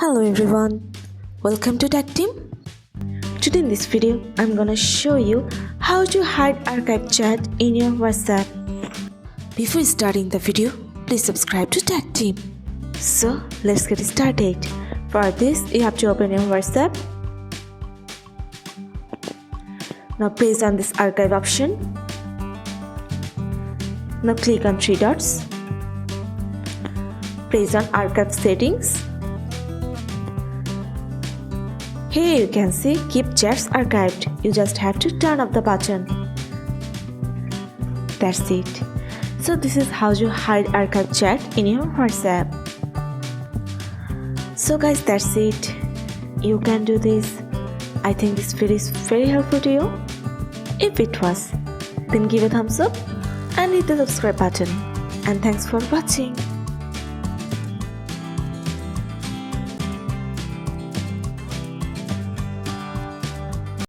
Hello everyone, welcome to Tactim. Today in this video, I'm gonna show you how to hide archive chat in your WhatsApp. Before starting the video, please subscribe to Tactim. So let's get started. For this, you have to open your WhatsApp. Now press on this archive option. Now click on three dots. Press on archive settings. Here you can see keep chats archived. You just have to turn off the button. That's it. So this is how you hide archive chat in your WhatsApp. So guys, that's it. You can do this. I think this video is very helpful to you. If it was, then give a thumbs up and hit the subscribe button. And thanks for watching.